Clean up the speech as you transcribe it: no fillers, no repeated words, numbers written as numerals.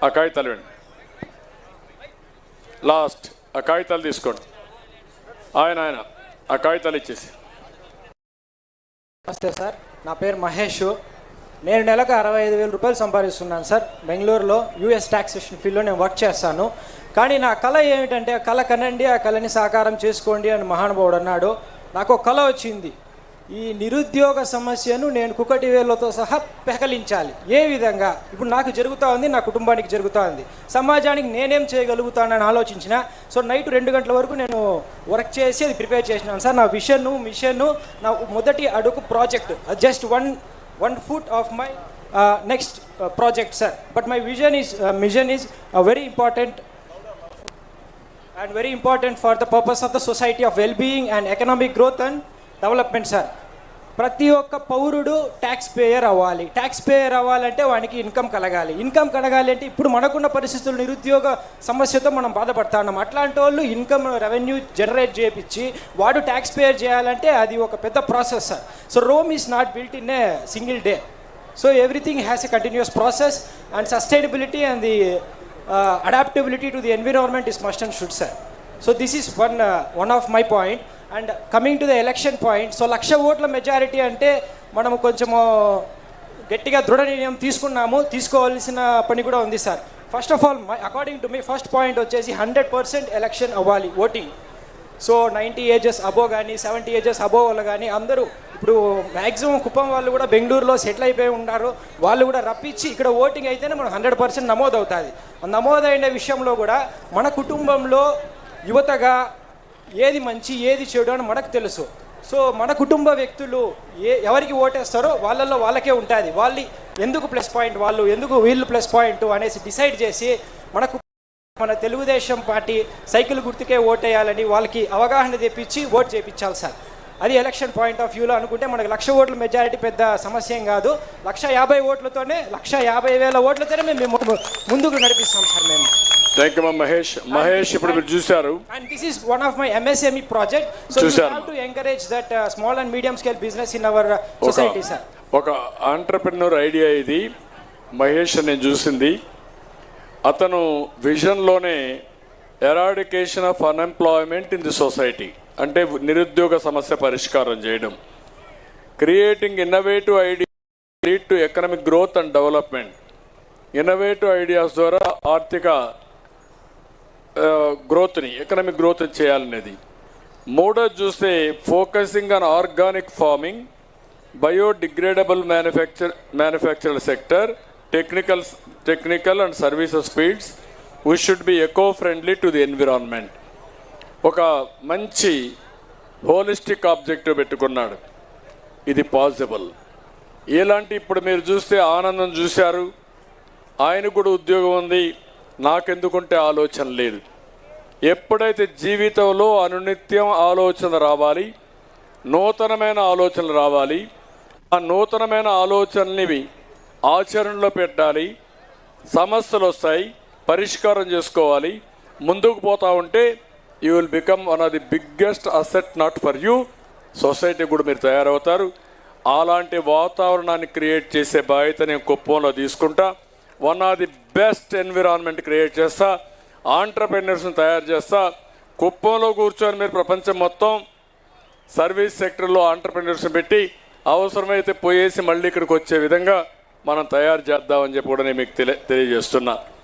ఆ కాగితాలు ఇవ్వండి. లాస్ట్ ఆ కాగితాలు తీసుకోండి. ఆయన ఆ కాగితాలు ఇచ్చేసి. నమస్తే సార్, నా పేరు మహేష్. నేను నెలకు 65,000 రూపాయలు సంపాదిస్తున్నాను సార్. బెంగళూరులో యూఎస్ టాక్సేషన్ ఫీల్డ్లో నేను వర్క్ చేస్తాను. కానీ నా కళ ఏమిటంటే, ఆ కళ కనండి, ఆ కళని సాకారం చేసుకోండి అని మహానుభావుడు అన్నాడు. నాకు ఒక కళ వచ్చింది. ఈ నిరుద్యోగ సమస్యను నేను కుక్కటి వేళ్ళతో సహా పెకలించాలి. ఏ విధంగా? ఇప్పుడు నాకు జరుగుతూ ఉంది, నా కుటుంబానికి జరుగుతూ ఉంది, సమాజానికి నేనేం చేయగలుగుతానని ఆలోచించిన. సో నైట్ 2 గంటల వరకు నేను వర్క్ చేసి అది ప్రిపేర్ చేసినాను సార్. నా మిషన్ నా మొదటి అడుగు project, just one foot of my next project, sir. But my mission is very important and very important for the purpose of the society of well-being and economic growth and development, sir. ప్రతి ఒక్క పౌరుడు tax payer అవ్వాలి. Tax payer అవ్వాలంటే వానికి income కలగాలి. Income కలగాలి అంటే ఇప్పుడు మనకున్న పరిస్థితులు నిరుద్యోగ సమస్యతో మనం బాధపడుతున్నాం. అట్లాంటి వాళ్ళు ఇన్కమ్ రెవెన్యూ జనరేట్ చేయించి వాడు ట్యాక్స్ పేయర్ చేయాలంటే అది ఒక పెద్ద process sir. So Rome is not built in a single day. So everything has a continuous process and sustainability and the adaptability to the environment is must and should, sir. So this is one of my point. And coming to the election point, so 1,00,000 ఓట్ల majority అంటే మనము కొంచెము గట్టిగా దృఢ నిర్ణయం తీసుకోవాల్సిన పని కూడా ఉంది sir. First of all according to me first point వచ్చేసి 100% ఎలక్షన్ అవ్వాలి ఓటింగ్. సో 90 ఏజెస్ అబోవ్ కానీ 70 ఏజెస్ అబోవ్ వాళ్ళు కానీ అందరూ ఇప్పుడు మ్యాక్సిమం కుప్పం వాళ్ళు కూడా బెంగళూరులో సెటిల్ అయిపోయి ఉన్నారు. వాళ్ళు కూడా రప్పించి ఇక్కడ ఓటింగ్ అయితేనే మనం 100% నమోదవుతుంది. నమోదైన విషయంలో కూడా మన కుటుంబంలో యువతగా ఏది మంచి ఏది చెడు అని మనకు తెలుసు. సో మన కుటుంబ వ్యక్తులు ఎవరికి ఓటేస్తారో వాళ్ళకే ఉంటుంది. వాళ్ళు ఎందుకు ప్లస్ పాయింట్, వాళ్ళు ఎందుకు వీళ్ళు ప్లస్ పాయింట్ అనేసి డిసైడ్ చేసి మన తెలుగుదేశం పార్టీ సైకిల్ గుర్తుకే ఓటేయాలని వాళ్ళకి అవగాహన తెప్పించి ఓట్ చేయించాలి సార్. అది ఎలక్షన్ పాయింట్ ఆఫ్ వ్యూలో అనుకుంటే మనకు 1,00,000 ఓట్ల మెజారిటీ పెద్ద సమస్య ఏం కాదు. 1,50,000 ఓట్లతోనే 1,50,000 ఓట్లతోనే మేము ముందుకు నడిపిస్తాం సార్ మేము. Thank you Mahesh. ఇప్పుడు మీరు చూశారు, and this is one of my MSME project. So we have to encourage that small and medium scale business in our society sir. ఒక ఎంటర్‌ప్రెన్యూర్ ఐడియా ఇది మహేష్ నేను చూసింది. అతను విజన్లోనే eradication of unemployment in the society అంటే నిరుద్యోగ సమస్య పరిష్కారం చేయడం, creating innovative idea lead to economic growth and development. Innovative ideas ద్వారా ఆర్థిక ఎకనామిక్ గ్రోత్ని చేయాలనేది. మూడోది చూస్తే focusing on organic farming, biodegradable manufacture sector, technical and services fields. We should be eco friendly to the environment. ఒక మంచి holistic objective పెట్టుకున్నాడు. ఇది possible. ఎలాంటి ఇప్పుడు మీరు చూస్తే ఆనందం చూశారు, ఆయనకు కూడా ఉద్యోగం ఉంది, నాకెందుకుంటే ఆలోచన లేదు. ఎప్పుడైతే జీవితంలో అనునిత్యం ఆలోచన రావాలి, నూతనమైన ఆలోచనలు రావాలి, ఆ నూతనమైన ఆలోచనని ఆచరణలో పెట్టాలి, సమస్యలు వస్తాయి, పరిష్కారం చేసుకోవాలి, ముందుకు పోతా ఉంటే you will become one of the biggest asset not for you, society కూడా మీరు తయారవుతారు. అలాంటి వాతావరణాన్ని క్రియేట్ చేసే బాధ్యత నేను కుప్పంలో తీసుకుంటా. One of the best environment create చేస్తా, ఆంటర్‌ప్రెన్యూర్స్ని తయారు చేస్తా. కుప్పంలో కూర్చొని మీరు ప్రపంచం మొత్తం సర్వీస్ సెక్టర్లో ఆంటర్‌ప్రెన్యూర్స్ని పెట్టి అవసరమైతే పోయేసి మళ్ళీ ఇక్కడికి వచ్చే విధంగా మనం తయారు చేద్దామని చెప్పి కూడా నేను మీకు తెలియజేస్తున్నా.